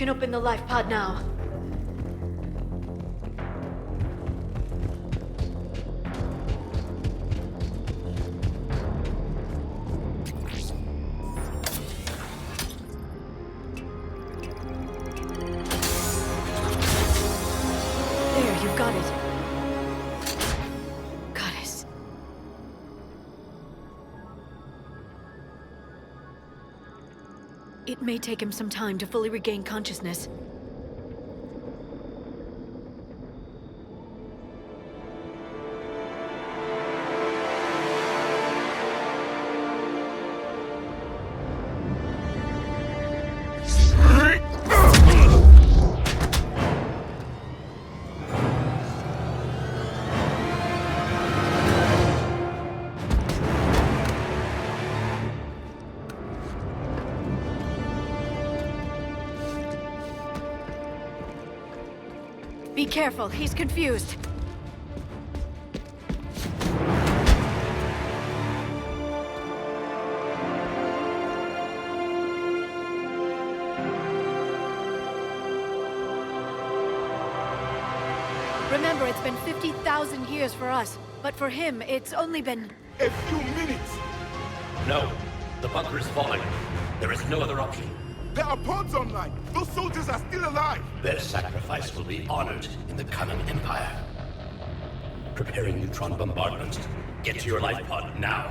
can open the life pod now. There, you've got it. Goddess. It may take him some time to fully regain consciousness. Be careful, he's confused. Remember, it's been 50,000 years for us, but for him, it's only been... A few minutes! No. The bunker is falling. There is no other option. There are pods online! Those soldiers are still alive! Their sacrifice will be honored in the coming Empire. Preparing neutron bombardment. Get to your life pod now.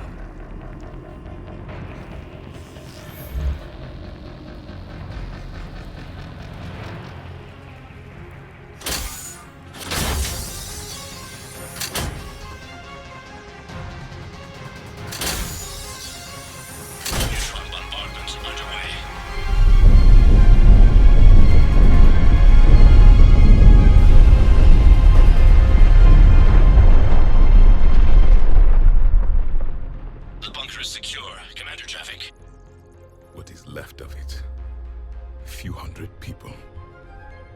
Neutron bombardment underway. The bunker is secure. Commander traffic. What is left of it? A few hundred people.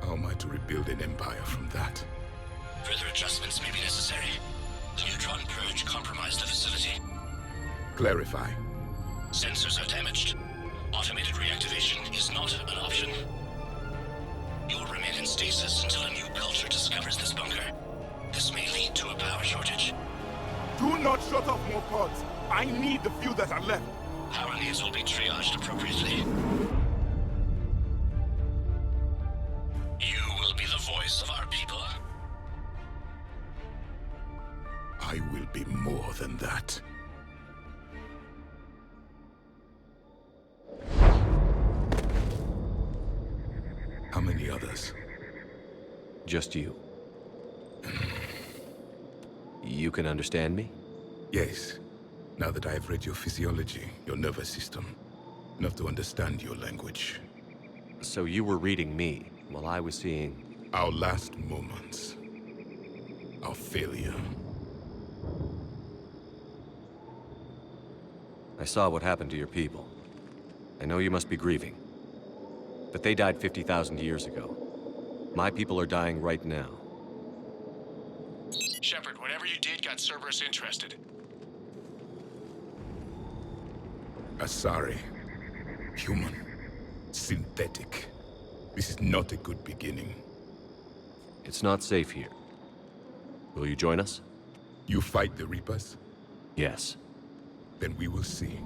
How am I to rebuild an empire from that? Further adjustments may be necessary. The neutron purge compromised the facility. Clarify. Sensors are damaged. Automated reactivation is not an option. You will remain in stasis until a new culture discovers this bunker. This may lead to a power shortage. Do not shut off more pods! I need the few that are left! Power needs will be triaged appropriately. You will be the voice of our people. I will be more than that. How many others? Just you. You can understand me? Yes. Now that I have read your physiology, your nervous system, enough to understand your language. So you were reading me, while I was seeing... Our last moments. Our failure. I saw what happened to your people. I know you must be grieving. But they died 50,000 years ago. My people are dying right now. Shepard, whatever you did got Cerberus interested. Asari. Human. Synthetic. This is not a good beginning. It's not safe here. Will you join us? You fight the Reapers? Yes. Then we will see.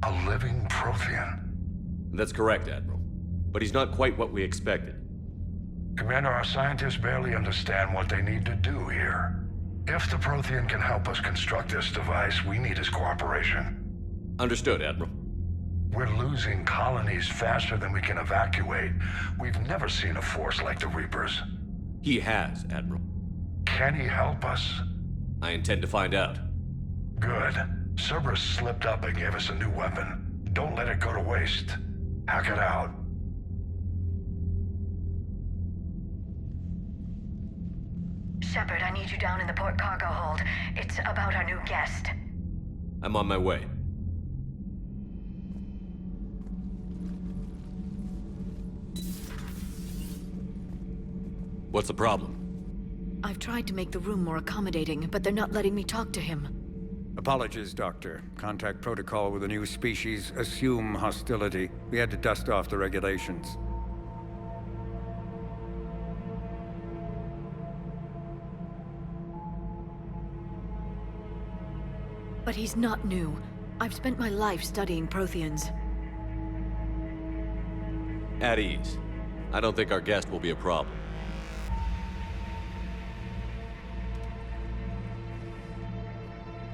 A living Prothean. That's correct, Admiral. But he's not quite what we expected. Commander, our scientists barely understand what they need to do here. If the Prothean can help us construct this device, we need his cooperation. Understood, Admiral. We're losing colonies faster than we can evacuate. We've never seen a force like the Reapers. He has, Admiral. Can he help us? I intend to find out. Good. Cerberus slipped up and gave us a new weapon. Don't let it go to waste. Hack it out. Shepard, I need you down in the port cargo hold. It's about our new guest. I'm on my way. What's the problem? I've tried to make the room more accommodating, but they're not letting me talk to him. Apologies, Doctor. Contact protocol with a new species. Assume hostility. We had to dust off the regulations. But he's not new. I've spent my life studying Protheans. At ease. I don't think our guest will be a problem.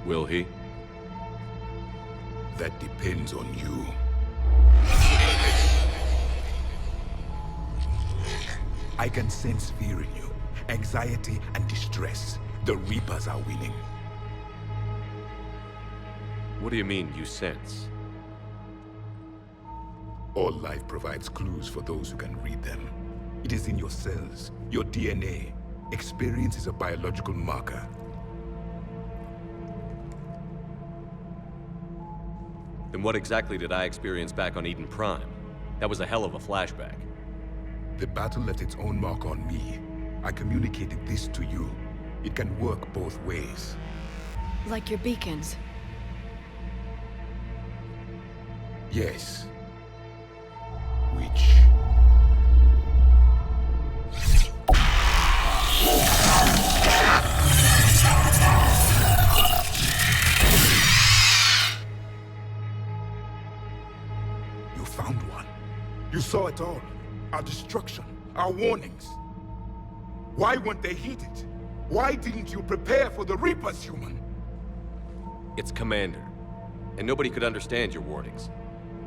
Will he? That depends on you. I can sense fear in you, anxiety and distress. The Reapers are winning. What do you mean, you sense? All life provides clues for those who can read them. It is in your cells, your DNA. Experience is a biological marker. Then what exactly did I experience back on Eden Prime? That was a hell of a flashback. The battle left its own mark on me. I communicated this to you. It can work both ways. Like your beacons. Yes. Which... You found one. You saw it all. Our destruction, our warnings. Why weren't they heeded? Why didn't you prepare for the Reapers, human? It's Commander. And nobody could understand your warnings.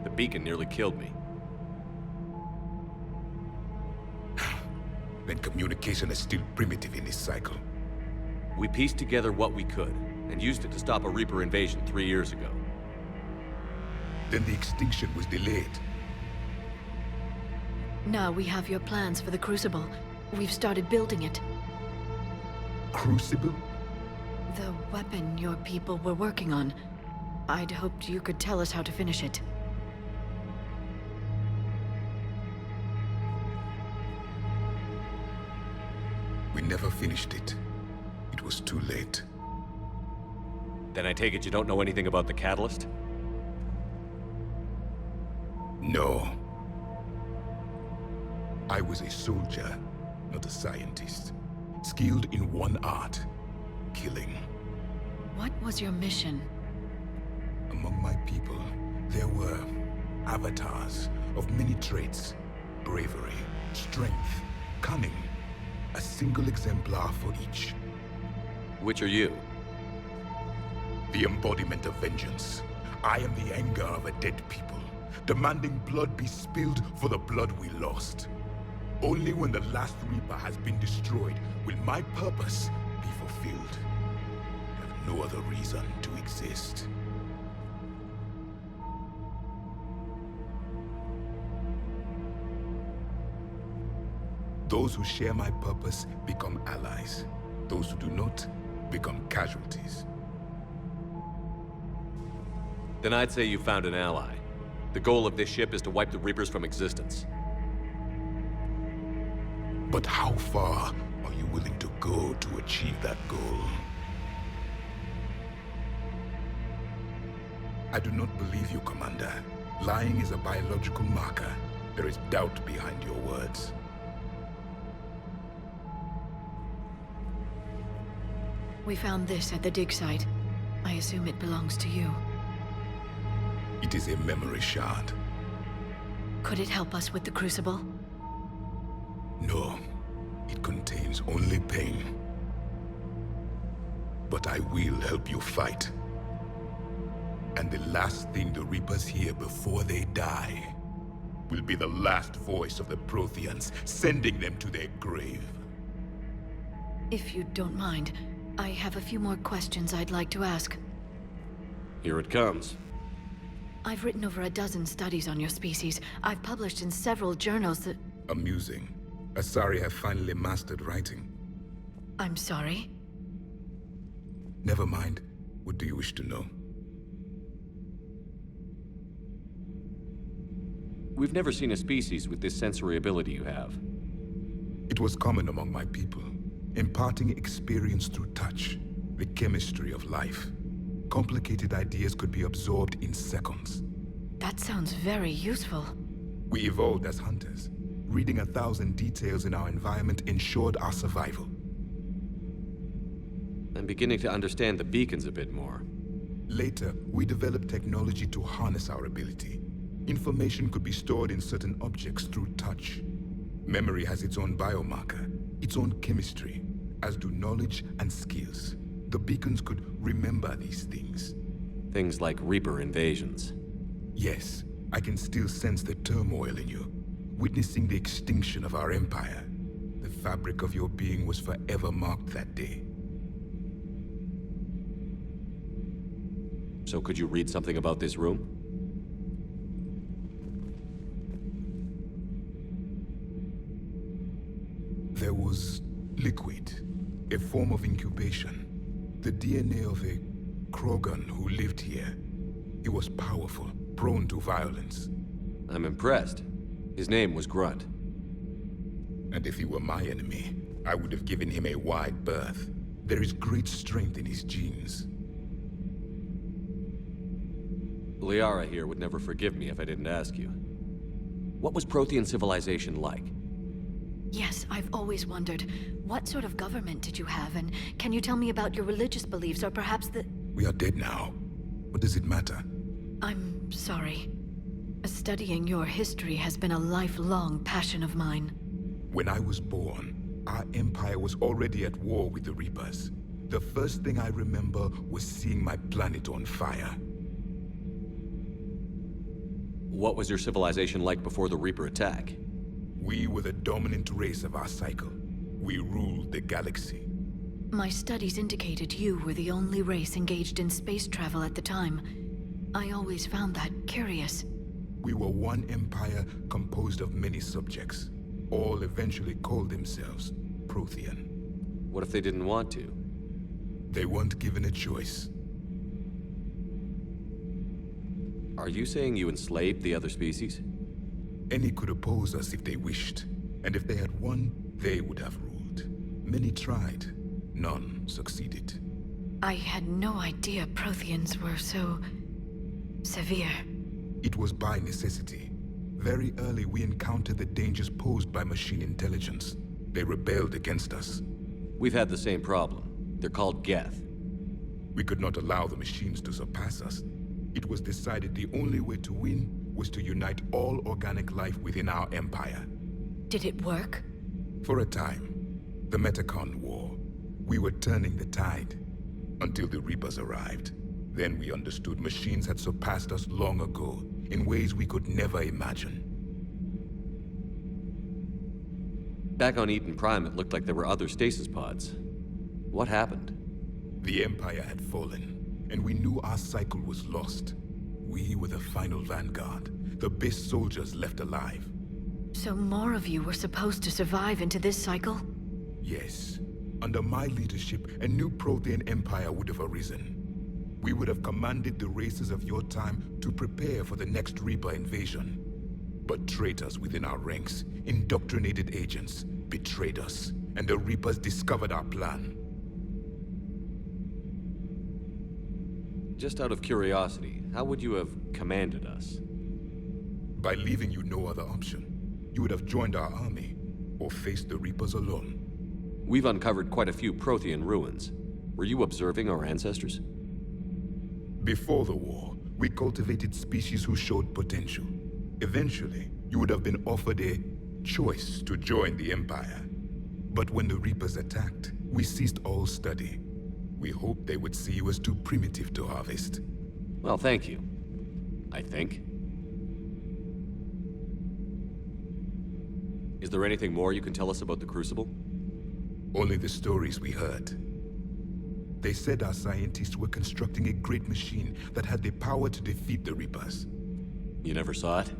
The beacon nearly killed me. Then communication is still primitive in this cycle. We pieced together what we could, and used it to stop a Reaper invasion 3 years ago. Then the extinction was delayed. Now we have your plans for the Crucible. We've started building it. Crucible? The weapon your people were working on. I'd hoped you could tell us how to finish it. We never finished it. It was too late. Then I take it you don't know anything about the catalyst? No. I was a soldier, not a scientist. Skilled in one art, killing. What was your mission? Among my people, there were avatars of many traits. Bravery, strength, cunning. A single exemplar for each. Which are you? The embodiment of vengeance. I am the anger of a dead people, demanding blood be spilled for the blood we lost. Only when the last Reaper has been destroyed will my purpose be fulfilled. I have no other reason to exist. Those who share my purpose become allies. Those who do not become casualties. Then I'd say you found an ally. The goal of this ship is to wipe the Reapers from existence. But how far are you willing to go to achieve that goal? I do not believe you, Commander. Lying is a biological marker. There is doubt behind your words. We found this at the dig site. I assume it belongs to you. It is a memory shard. Could it help us with the Crucible? No, it contains only pain. But I will help you fight. And the last thing the Reapers hear before they die will be the last voice of the Protheans, sending them to their grave. If you don't mind, I have a few more questions I'd like to ask. Here it comes. I've written over a dozen studies on your species. I've published in several journals that... Amusing. Asari have finally mastered writing. I'm sorry? Never mind. What do you wish to know? We've never seen a species with this sensory ability you have. It was common among my people. imparting experience through touch, the chemistry of life. Complicated ideas could be absorbed in seconds. That sounds very useful. We evolved as hunters. Reading 1,000 details in our environment ensured our survival. I'm beginning to understand the beacons a bit more. Later, we developed technology to harness our ability. Information could be stored in certain objects through touch. Memory has its own biomarker, its own chemistry, as do knowledge and skills. The beacons could remember these things. Things like Reaper invasions. Yes, I can still sense the turmoil in you, witnessing the extinction of our empire. The fabric of your being was forever marked that day. So could you read something about this room? There was liquid, a form of incubation. The DNA of a Krogan who lived here. He was powerful, prone to violence. I'm impressed. His name was Grunt. And if he were my enemy, I would have given him a wide berth. There is great strength in his genes. Liara here would never forgive me if I didn't ask you. What was Prothean civilization like? Yes, I've always wondered, what sort of government did you have, and can you tell me about your religious beliefs, or perhaps the... We are dead now. What does it matter? I'm sorry. Studying your history has been a lifelong passion of mine. When I was born, our empire was already at war with the Reapers. The first thing I remember was seeing my planet on fire. What was your civilization like before the Reaper attack? We were the dominant race of our cycle. We ruled the galaxy. My studies indicated you were the only race engaged in space travel at the time. I always found that curious. We were one empire composed of many subjects. All eventually called themselves Prothean. What if they didn't want to? They weren't given a choice. Are you saying you enslaved the other species? Any could oppose us if they wished. And if they had won, they would have ruled. Many tried. None succeeded. I had no idea Protheans were so... severe. It was by necessity. Very early we encountered the dangers posed by machine intelligence. They rebelled against us. We've had the same problem. They're called Geth. We could not allow the machines to surpass us. It was decided the only way to win was to unite all organic life within our empire. Did it work? For a time. The Metacon War. We were turning the tide. Until the Reapers arrived. Then we understood machines had surpassed us long ago, in ways we could never imagine. Back on Eden Prime, it looked like there were other stasis pods. What happened? The Empire had fallen, and we knew our cycle was lost. We were the final vanguard, the best soldiers left alive. So more of you were supposed to survive into this cycle? Yes. Under my leadership, a new Prothean empire would have arisen. We would have commanded the races of your time to prepare for the next Reaper invasion. But traitors within our ranks, indoctrinated agents, betrayed us, and the Reapers discovered our plan. Just out of curiosity, how would you have commanded us? By leaving you no other option. You would have joined our army, or faced the Reapers alone. We've uncovered quite a few Prothean ruins. Were you observing our ancestors? Before the war, we cultivated species who showed potential. Eventually, you would have been offered a choice to join the Empire. But when the Reapers attacked, we ceased all study. We hoped they would see you as too primitive to harvest. Well, thank you. I think. Is there anything more you can tell us about the Crucible? Only the stories we heard. They said our scientists were constructing a great machine that had the power to defeat the Reapers. You never saw it?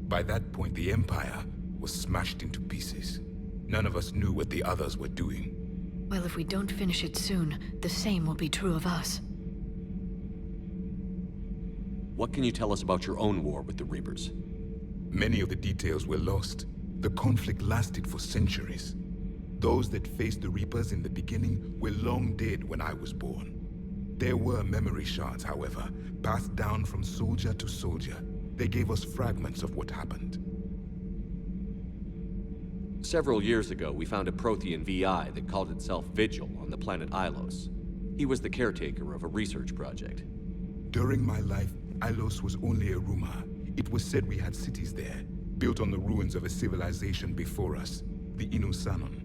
By that point, the Empire was smashed into pieces. None of us knew what the others were doing. Well, if we don't finish it soon, the same will be true of us. What can you tell us about your own war with the Reapers? Many of the details were lost. The conflict lasted for centuries. Those that faced the Reapers in the beginning were long dead when I was born. There were memory shards, however, passed down from soldier to soldier. They gave us fragments of what happened. Several years ago, we found a Prothean VI that called itself Vigil on the planet Ilos. He was the caretaker of a research project. During my life, Ilos was only a rumor. It was said we had cities there, built on the ruins of a civilization before us, the Inusanon.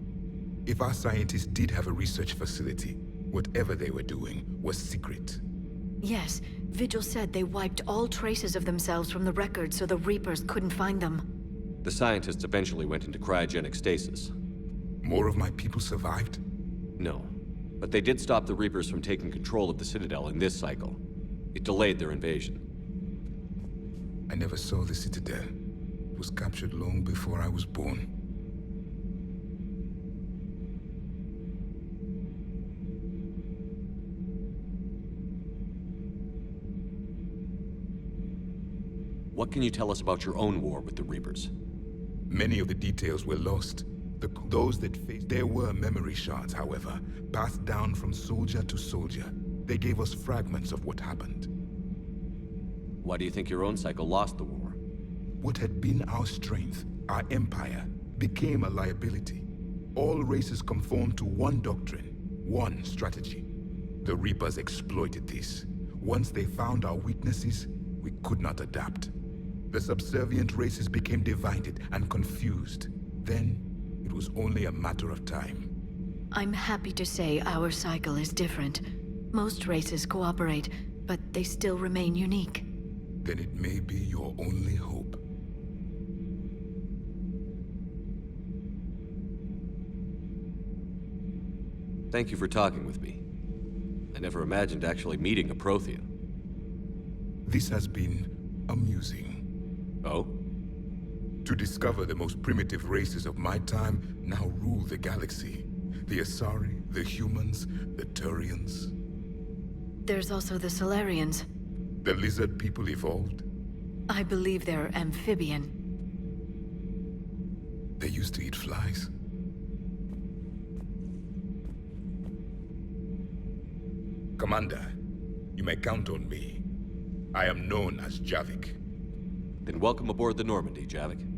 If our scientists did have a research facility, whatever they were doing was secret. Yes, Vigil said they wiped all traces of themselves from the records so the Reapers couldn't find them. The scientists eventually went into cryogenic stasis. More of my people survived? No, but they did stop the Reapers from taking control of the Citadel in this cycle. It delayed their invasion. I never saw the Citadel. It was captured long before I was born. What can you tell us about your own war with the Reapers? Many of the details were lost. Those that faced... There were memory shards, however, passed down from soldier to soldier. They gave us fragments of what happened. Why do you think your own cycle lost the war? What had been our strength, our empire, became a liability. All races conformed to one doctrine, one strategy. The Reapers exploited this. Once they found our weaknesses, we could not adapt. The subservient races became divided and confused. Then, it was only a matter of time. I'm happy to say our cycle is different. Most races cooperate, but they still remain unique. Then it may be your only hope. Thank you for talking with me. I never imagined actually meeting a Prothean. This has been amusing. Oh? To discover the most primitive races of my time now rule the galaxy. The Asari, the humans, the Turians. There's also the Solarians. The lizard people evolved. I believe they're amphibian. They used to eat flies. Commander, you may count on me. I am known as Javik. Then welcome aboard the Normandy, Javik.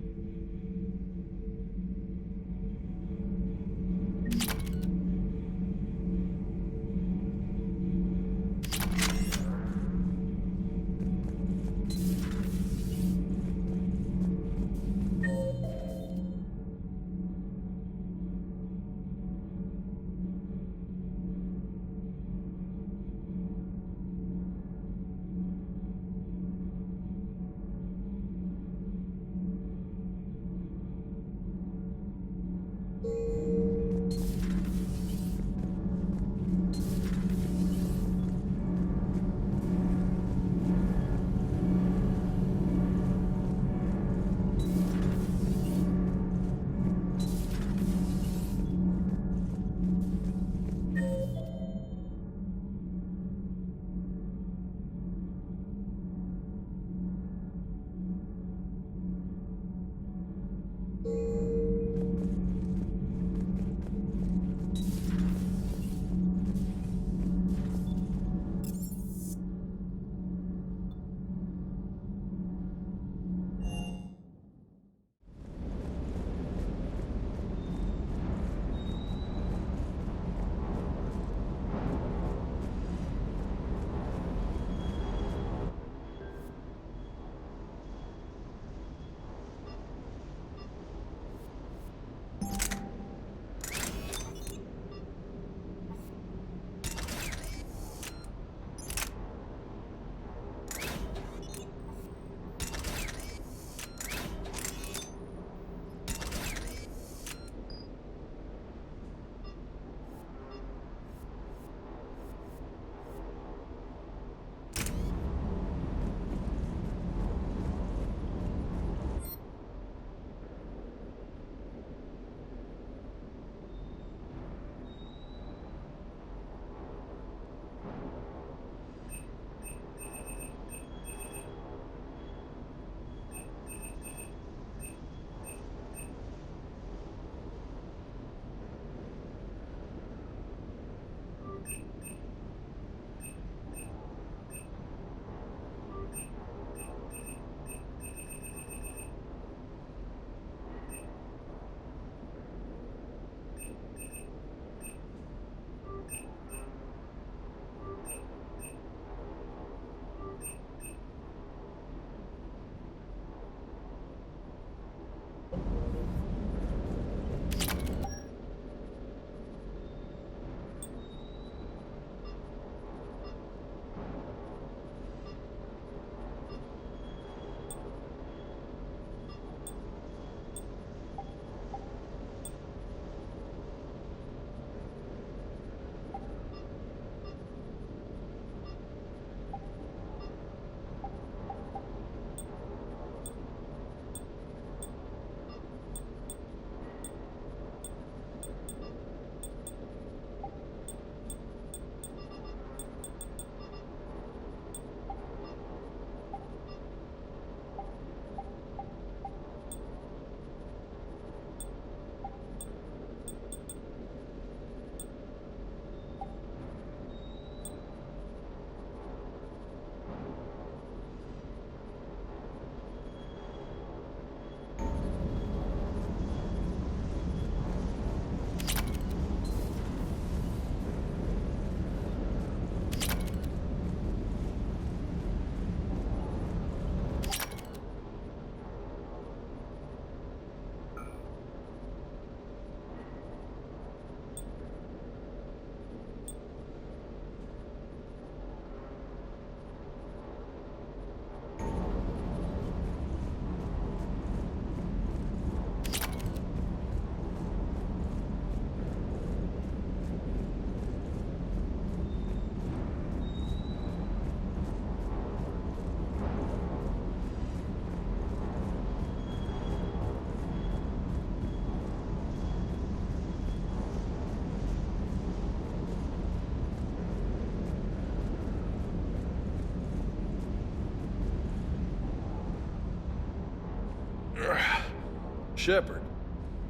Shepard.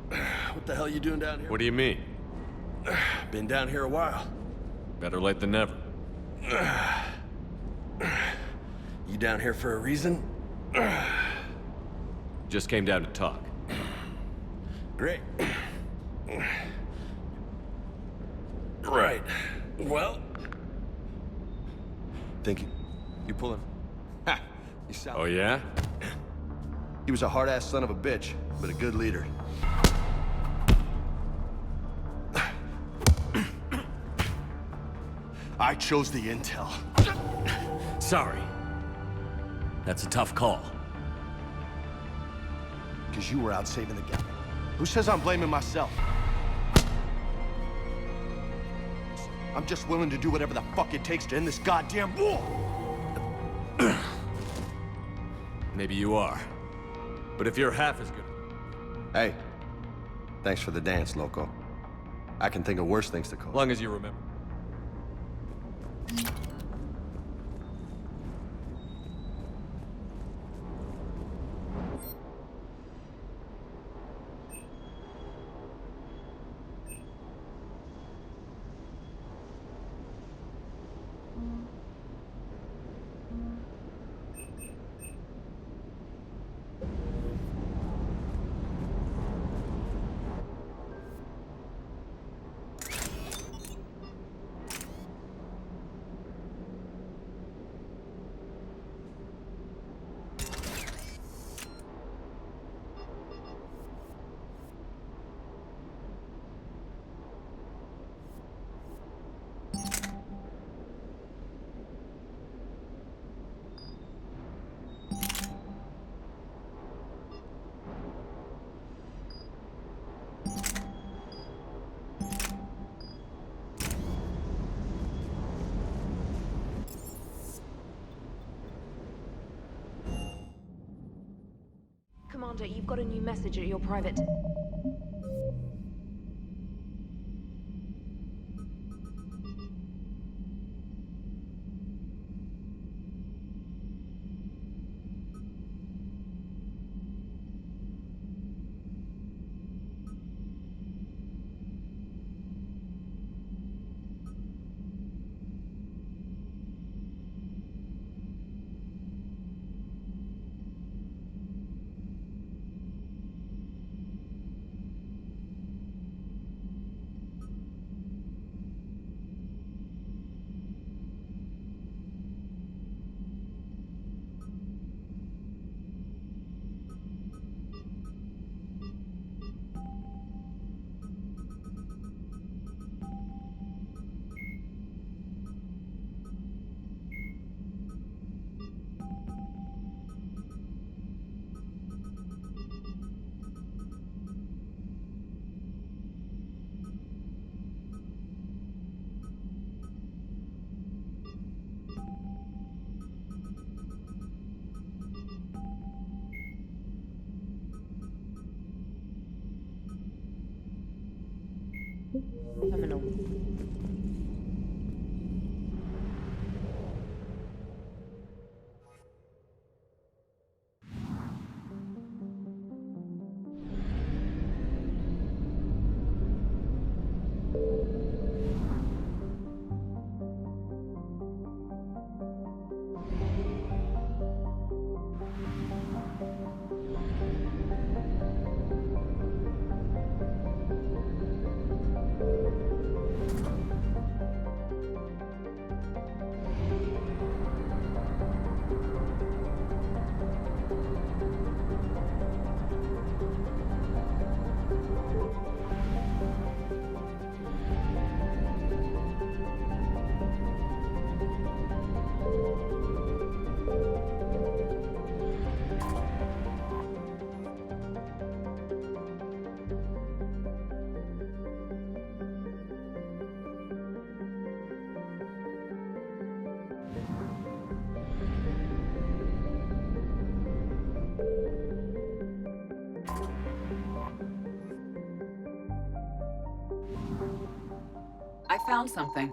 What the hell you doing down here? What do you mean? Been down here a while. Better late than never. You down here for a reason? Just came down to talk. Great. Right. Well... Thinking. You pull him. Ha! You sound... Oh, yeah? He was a hard-ass son of a bitch, but a good leader. I chose the intel. Sorry. That's a tough call. Because you were out saving the guy. Who says I'm blaming myself? I'm just willing to do whatever the fuck it takes to end this goddamn war! Maybe you are. But if you're half as good... Hey, thanks for the dance, loco. I can think of worse things to call. As long as you remember. Commander, you've got a new message at your private... terminal. I found something.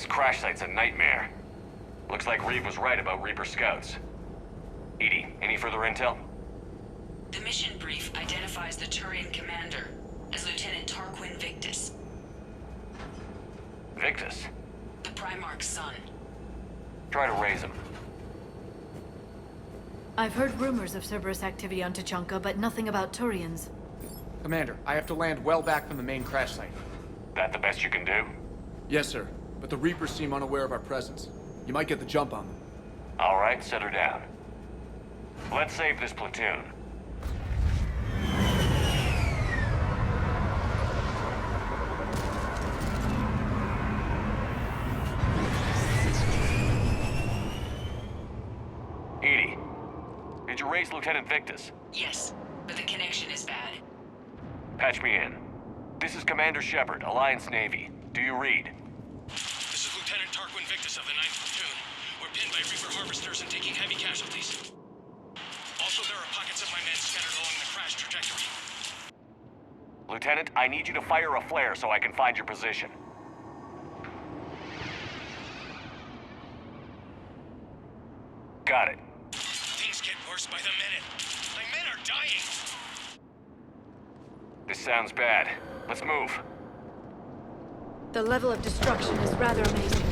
This crash site's a nightmare. Looks like Reeve was right about Reaper scouts. EDI, any further intel? The mission brief identifies the Turian commander as Lieutenant Tarquin Victus. Victus? The Primarch's son. Try to raise him. I've heard rumors of Cerberus activity on Tuchanka, but nothing about Turians. Commander, I have to land well back from the main crash site. That the best you can do? Yes, sir. But the Reapers seem unaware of our presence. You might get the jump on them. All right, set her down. Let's save this platoon. EDI, did you raise Lieutenant Victus? Yes, but the connection is bad. Patch me in. This is Commander Shepard, Alliance Navy. Do you read? This is Lieutenant Tarquin Victus of the 9th Platoon. We're pinned by Reaper harvesters and taking heavy casualties. Also, there are pockets of my men scattered along the crash trajectory. Lieutenant, I need you to fire a flare so I can find your position. Got it. Things get worse by the minute. My men are dying. This sounds bad. Let's move. The level of destruction is rather amazing.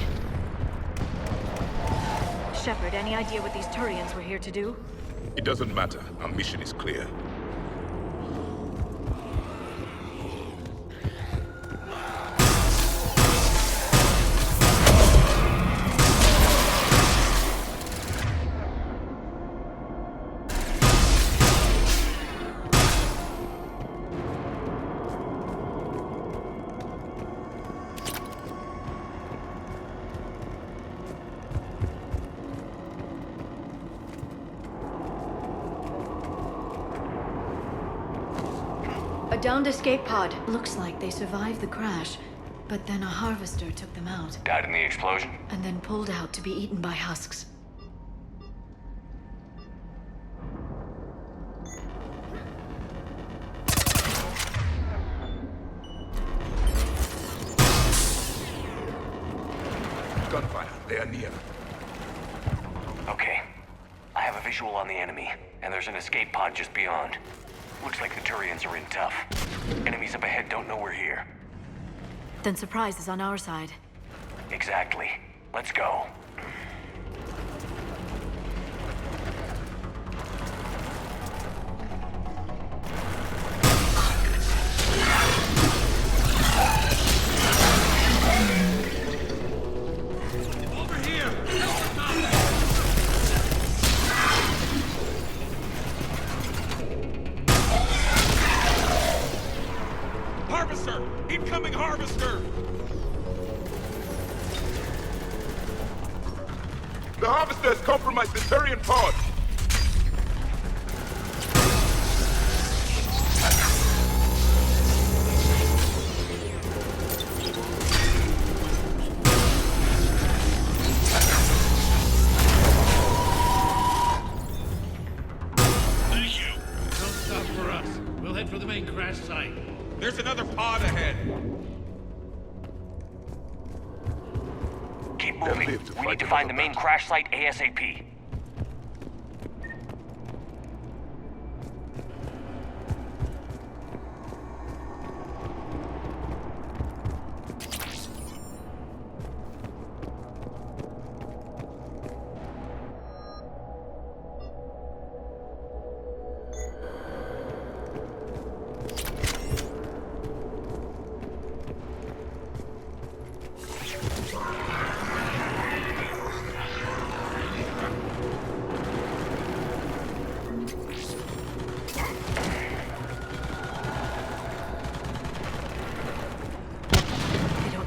Shepard, any idea what these Turians were here to do? It doesn't matter. Our mission is clear. A downed escape pod. Looks like they survived the crash, but then a harvester took them out. Died in the explosion? And then pulled out to be eaten by husks. Gunfire. They are near. Okay. I have a visual on the enemy, and there's an escape pod just beyond. Looks like the Turians are in tough. Enemies up ahead don't know we're here. Then surprise is on our side. Exactly. Let's go. Harvester! Incoming harvester! The harvester has compromised the Turian pod. Thank you. Don't stop for us. We'll head for the main crash site. There's another pod ahead. Keep moving. We need to find the main crash site ASAP.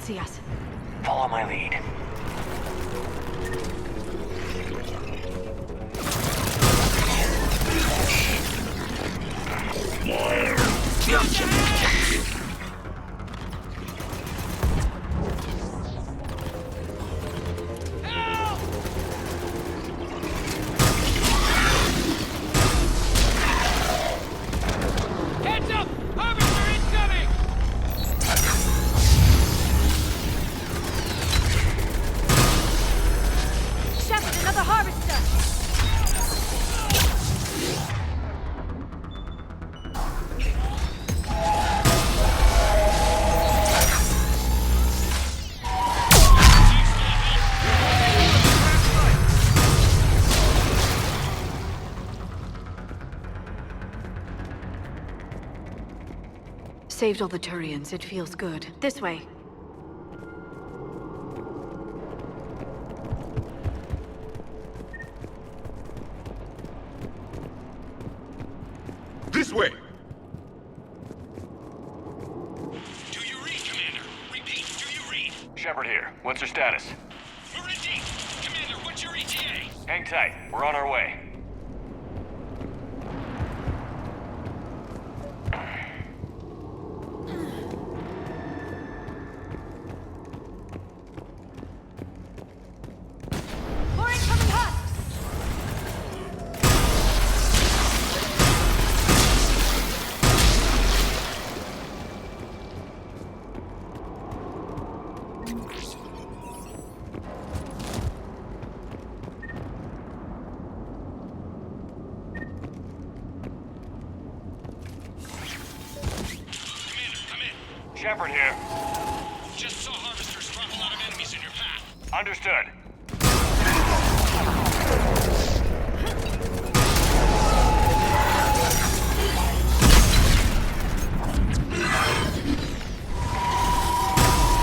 See us. Follow my lead. Heads up! Harvester incoming! Saved all the Turians. It feels good. This way. This way! Do you read, Commander? Repeat, do you read? Shepard here. What's your status? We're in deep. Commander, what's your ETA? Hang tight. We're on our way. More incoming husks! Commander, come in. Shepard here. Just saw harvesters drop a lot of enemies in your path. Understood.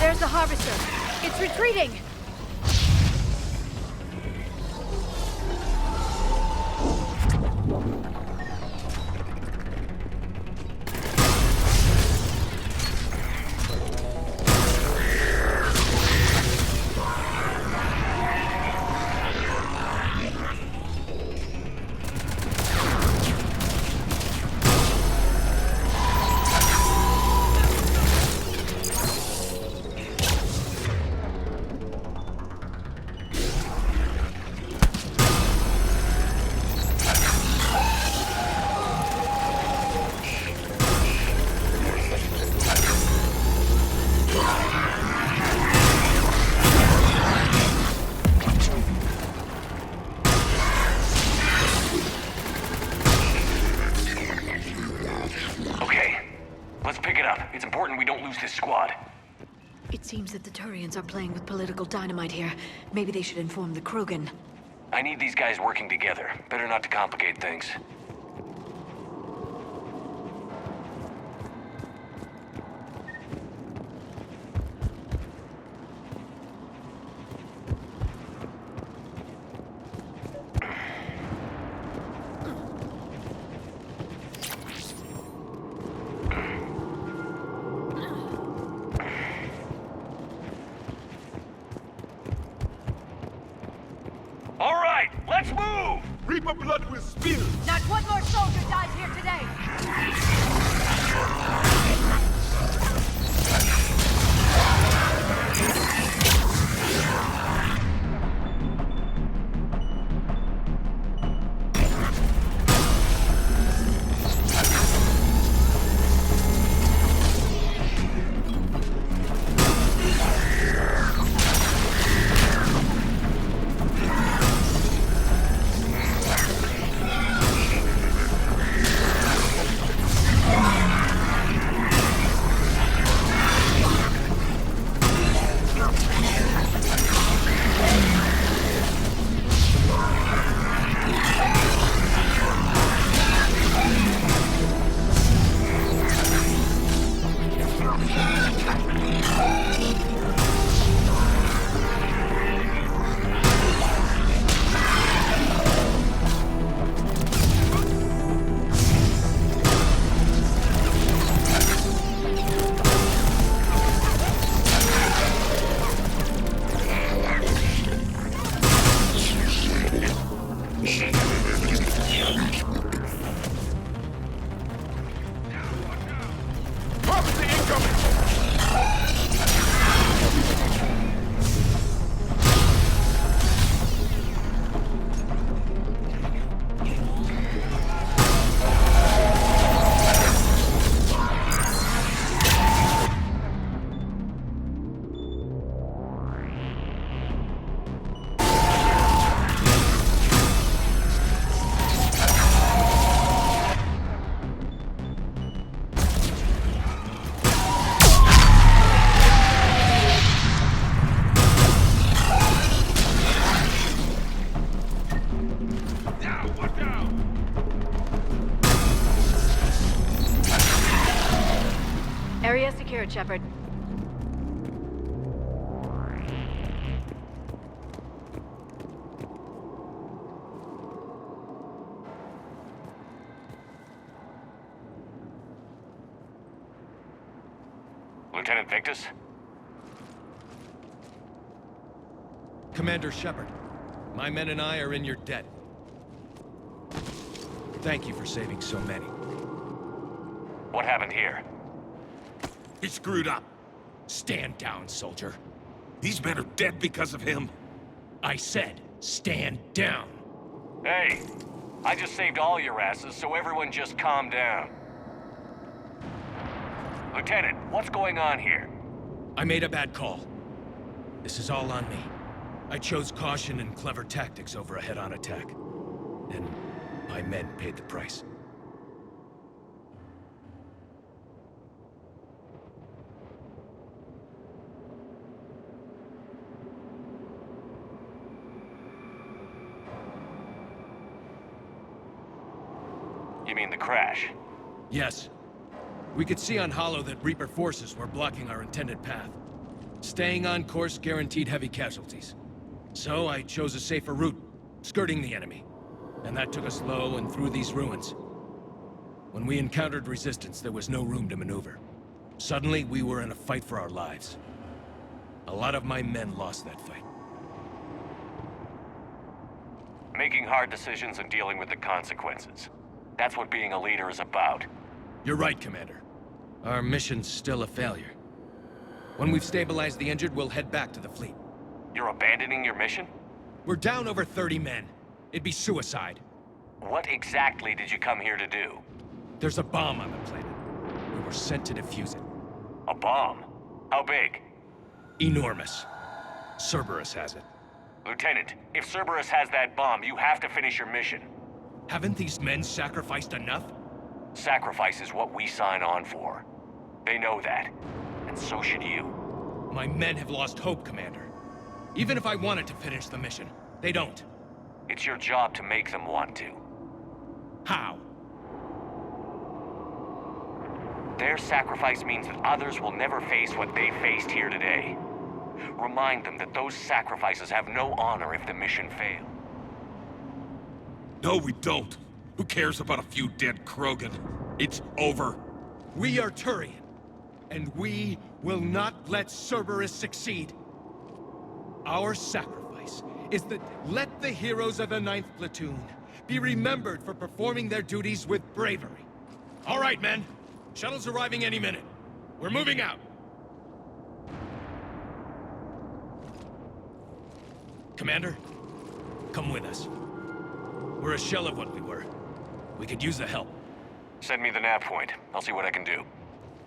There's the harvester. It's retreating. Let's pick it up. It's important we don't lose this squad. It seems that the Turians are playing with political dynamite here. Maybe they should inform the Krogan. I need these guys working together. Better not to complicate things. All right, let's move! Reaper blood will spill! Not one more soldier dies here today! Area secured, Shepard. Lieutenant Victus? Commander Shepard, my men and I are in your debt. Thank you for saving so many. What happened here? He screwed up. Stand down, soldier. These men are dead because of him. I said, stand down. Hey, I just saved all your asses, so everyone just calm down. Lieutenant, what's going on here? I made a bad call. This is all on me. I chose caution and clever tactics over a head-on attack. And my men paid the price. You mean the crash? Yes. We could see on Hollow that Reaper forces were blocking our intended path. Staying on course guaranteed heavy casualties. So I chose a safer route, skirting the enemy. And that took us low and through these ruins. When we encountered resistance, there was no room to maneuver. Suddenly, we were in a fight for our lives. A lot of my men lost that fight. Making hard decisions and dealing with the consequences. That's what being a leader is about. You're right, Commander. Our mission's still a failure. When we've stabilized the injured, we'll head back to the fleet. You're abandoning your mission? We're down over 30 men. It'd be suicide. What exactly did you come here to do? There's a bomb on the planet. We were sent to defuse it. A bomb? How big? Enormous. Cerberus has it. Lieutenant, if Cerberus has that bomb, you have to finish your mission. Haven't these men sacrificed enough? Sacrifice is what we sign on for. They know that. And so should you. My men have lost hope, Commander. Even if I wanted to finish the mission, they don't. It's your job to make them want to. How? Their sacrifice means that others will never face what they faced here today. Remind them that those sacrifices have no honor if the mission fails. No, we don't. Who cares about a few dead Krogan? It's over. We are Turian, and we will not let Cerberus succeed. Our sacrifice is that let the heroes of the 9th Platoon be remembered for performing their duties with bravery. All right, men. Shuttle's arriving any minute. We're moving out. Commander, come with us. We're a shell of what we were. We could use the help. Send me the nav point. I'll see what I can do.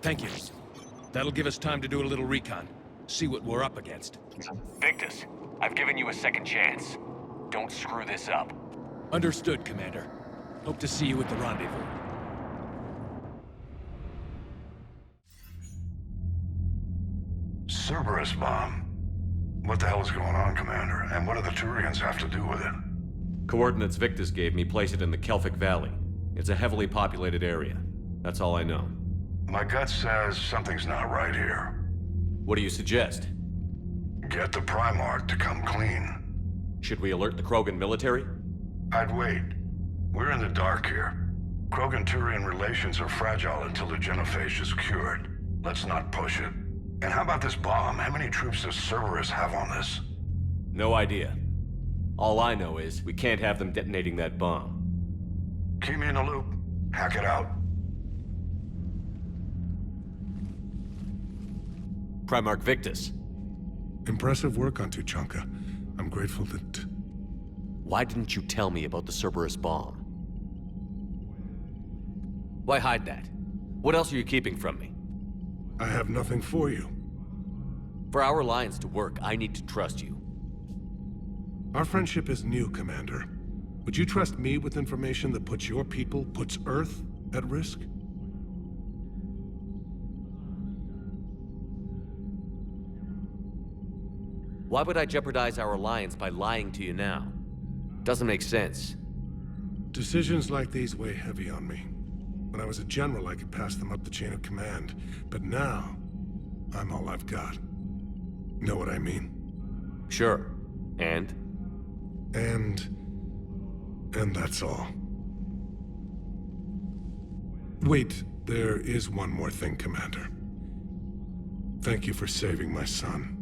Thank you. That'll give us time to do a little recon. See what we're up against. Victus, I've given you a second chance. Don't screw this up. Understood, Commander. Hope to see you at the rendezvous. Cerberus bomb. What the hell is going on, Commander? And what do the Turians have to do with it? Coordinates Victus gave me place it in the Kelphic Valley. It's a heavily populated area. That's all I know. My gut says something's not right here. What do you suggest? Get the Primarch to come clean. Should we alert the Krogan military? I'd wait. We're in the dark here. Krogan-Turian relations are fragile until the genophage is cured. Let's not push it. And how about this bomb? How many troops does Cerberus have on this? No idea. All I know is we can't have them detonating that bomb. Keep me in the loop. Hack it out. Primarch Victus. Impressive work on Tuchanka. I'm grateful that... Why didn't you tell me about the Cerberus bomb? Why hide that? What else are you keeping from me? I have nothing for you. For our alliance to work, I need to trust you. Our friendship is new, Commander. Would you trust me with information that puts your people, puts Earth, at risk? Why would I jeopardize our alliance by lying to you now? Doesn't make sense. Decisions like these weigh heavy on me. When I was a general, I could pass them up the chain of command. But now, I'm all I've got. Know what I mean? Sure. And that's all. Wait, there is one more thing, Commander. Thank you for saving my son.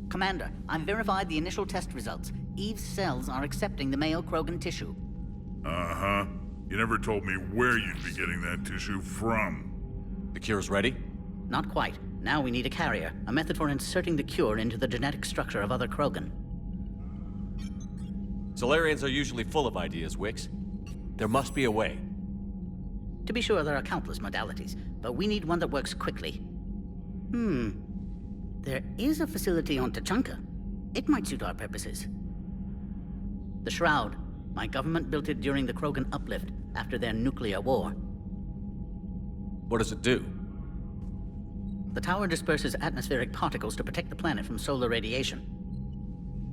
Commander, I've verified the initial test results. Eve's cells are accepting the male Krogan tissue. Uh-huh. You never told me where you'd be getting that tissue from. The cure's ready? Not quite. Now we need a carrier, a method for inserting the cure into the genetic structure of other Krogan. Solarians are usually full of ideas, Wix. There must be a way. To be sure, there are countless modalities, but we need one that works quickly. There is a facility on Tachanka. It might suit our purposes. The Shroud. My government built it during the Krogan uplift, after their nuclear war. What does it do? The tower disperses atmospheric particles to protect the planet from solar radiation.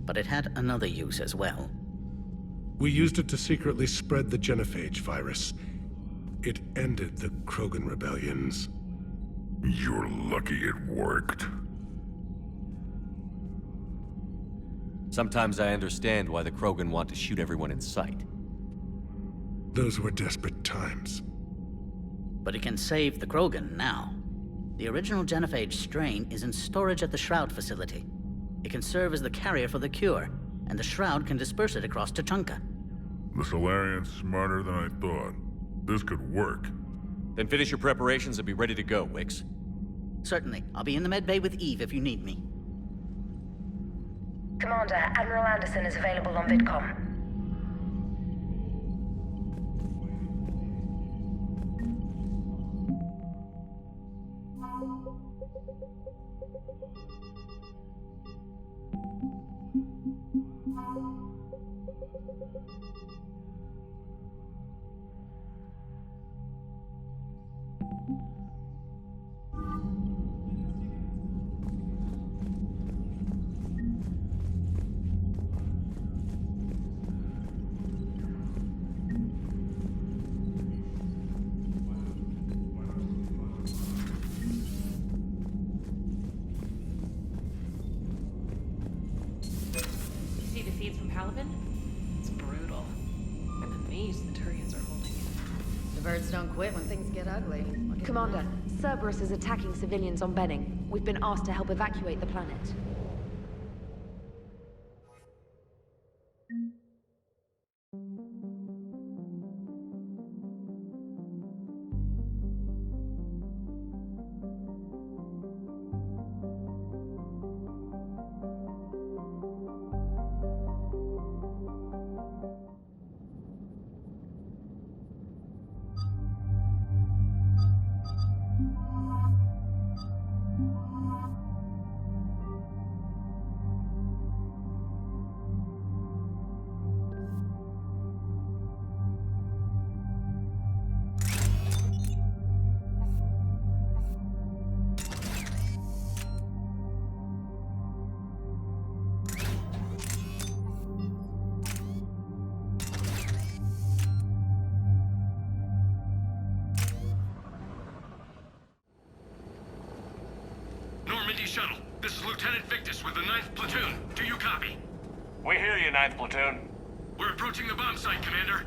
But it had another use as well. We used it to secretly spread the genophage virus. It ended the Krogan rebellions. You're lucky it worked. Sometimes I understand why the Krogan want to shoot everyone in sight. Those were desperate times. But it can save the Krogan now. The original genophage strain is in storage at the Shroud facility. It can serve as the carrier for the cure, and the Shroud can disperse it across Tachanka. The Solarian's smarter than I thought. This could work. Then finish your preparations and be ready to go, Wix. Certainly. I'll be in the med bay with Eve if you need me. Commander, Admiral Anderson is available on VidCom. It's brutal. I'm amazed the Turians are holding it. The birds don't quit when things get ugly. Commander, Cerberus is attacking civilians on Benning. We've been asked to help evacuate the planet. Shuttle. This is Lieutenant Victus with the 9th Platoon. Do you copy? We hear you, 9th Platoon. We're approaching the bomb site, Commander.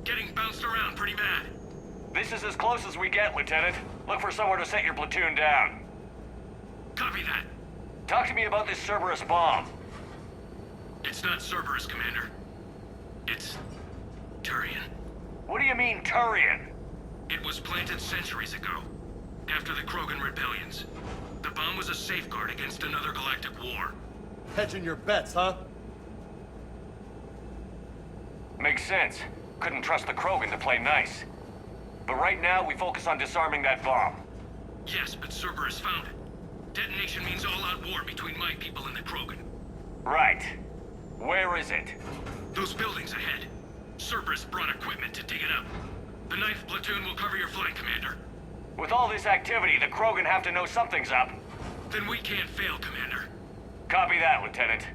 Getting bounced around pretty bad. This is as close as we get, Lieutenant. Look for somewhere to set your platoon down. Copy that. Talk to me about this Cerberus bomb. It's not Cerberus, Commander. It's Turian. What do you mean, Turian? It was planted centuries ago, after the Krogan rebellions. The bomb was a safeguard against another galactic war. Hedging your bets, huh? Makes sense. Couldn't trust the Krogan to play nice. But right now, we focus on disarming that bomb. Yes, but Cerberus found it. Detonation means all-out war between my people and the Krogan. Right. Where is it? Those buildings ahead. Cerberus brought equipment to dig it up. The 9th Platoon will cover your flank, Commander. With all this activity, the Krogan have to know something's up. Then we can't fail, Commander. Copy that, Lieutenant.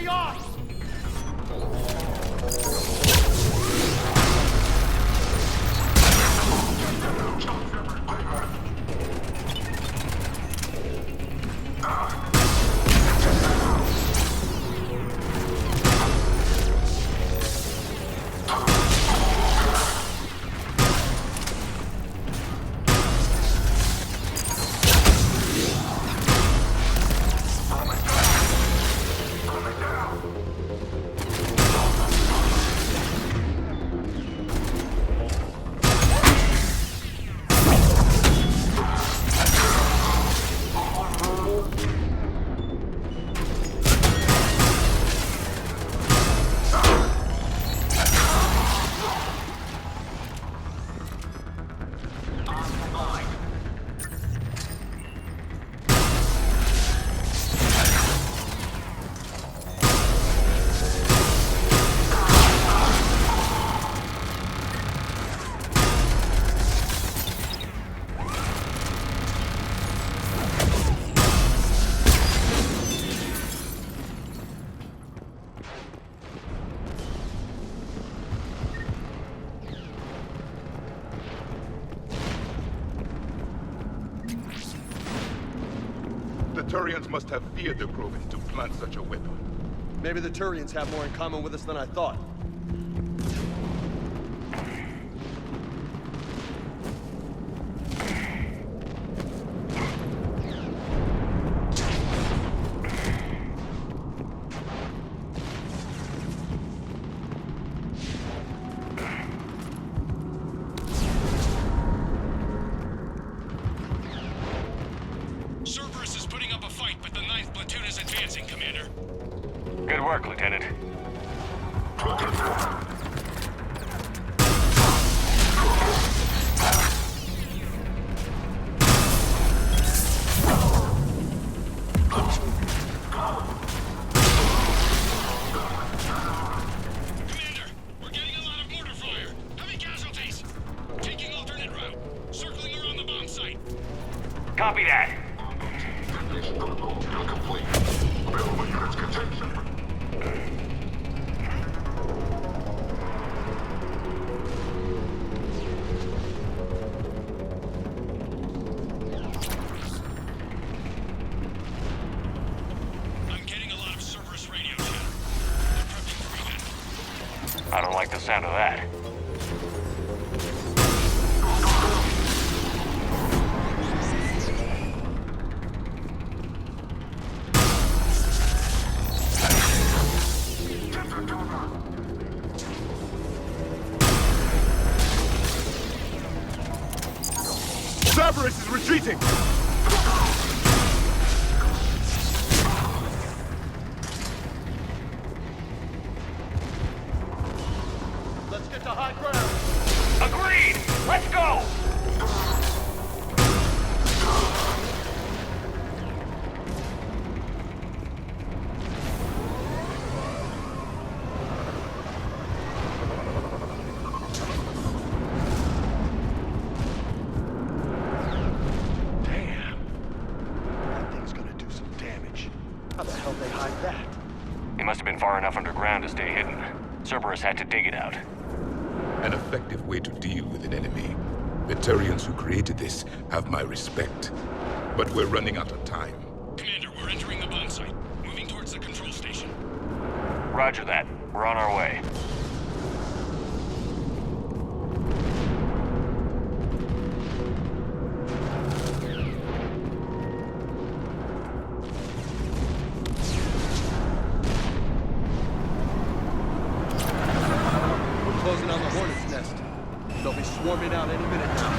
off! The Turians must have feared the Krogan to plant such a weapon. Maybe the Turians have more in common with us than I thought. Cerberus is putting up a fight, but the 9th platoon is advancing, Commander. Good work, Lieutenant. Commander, we're getting a lot of mortar fire. Heavy casualties. Taking alternate route. Circling around the bomb site. Copy that. Complete. Available units can take Shepard. I'm getting a lot of Cerberus radio chatter. They're prepping for event. I don't like the sound of that. Cerberus is retreating! Let's get to high ground! Agreed! Let's go! That thing's gonna do some damage. How the hell they hide that? He must have been far enough underground to stay hidden. Cerberus had to dig it out. An effective way to deal with an enemy. The Turians who created this have my respect. But we're running out of time. Commander, we're entering the bomb site. Moving towards the control station. Roger that. We're on our way. We're closing on the Hornet's nest. They'll be swarming out any minute now.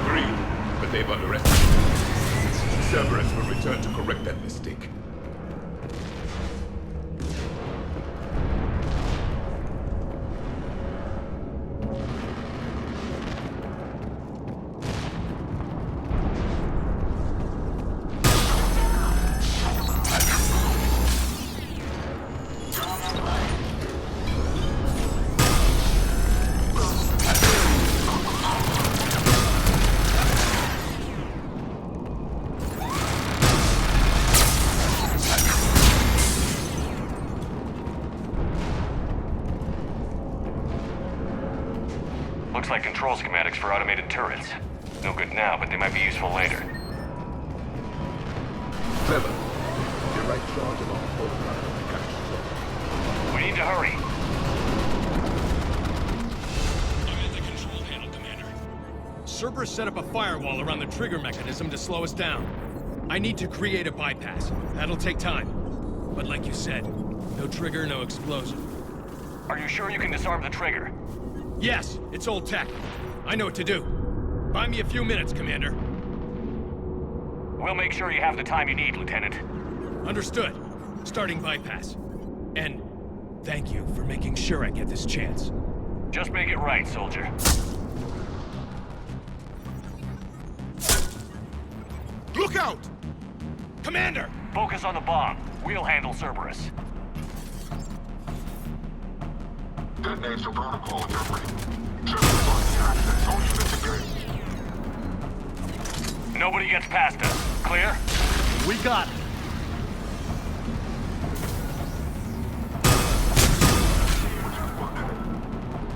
Agreed, but they've underestimated us. Cerberus will return to correct that mistake. control schematics for automated turrets. No good now, but they might be useful later. Clever. You're right charge of our program. We need to hurry. I'm at the control panel, Commander. Cerberus set up a firewall around the trigger mechanism to slow us down. I need to create a bypass. That'll take time. But like you said, no trigger, no explosion. Are you sure you can disarm the trigger? Yes, it's old tech. I know what to do. Buy me a few minutes, Commander. We'll make sure you have the time you need, Lieutenant. Understood. Starting bypass. And thank you for making sure I get this chance. Just make it right, soldier. Look out! Commander! Focus on the bomb. We'll handle Cerberus. Detonates the protocol, Jeffrey. Shepard's on the access. Don't shoot the gate. Nobody gets past us. Clear? We got it.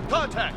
Contact!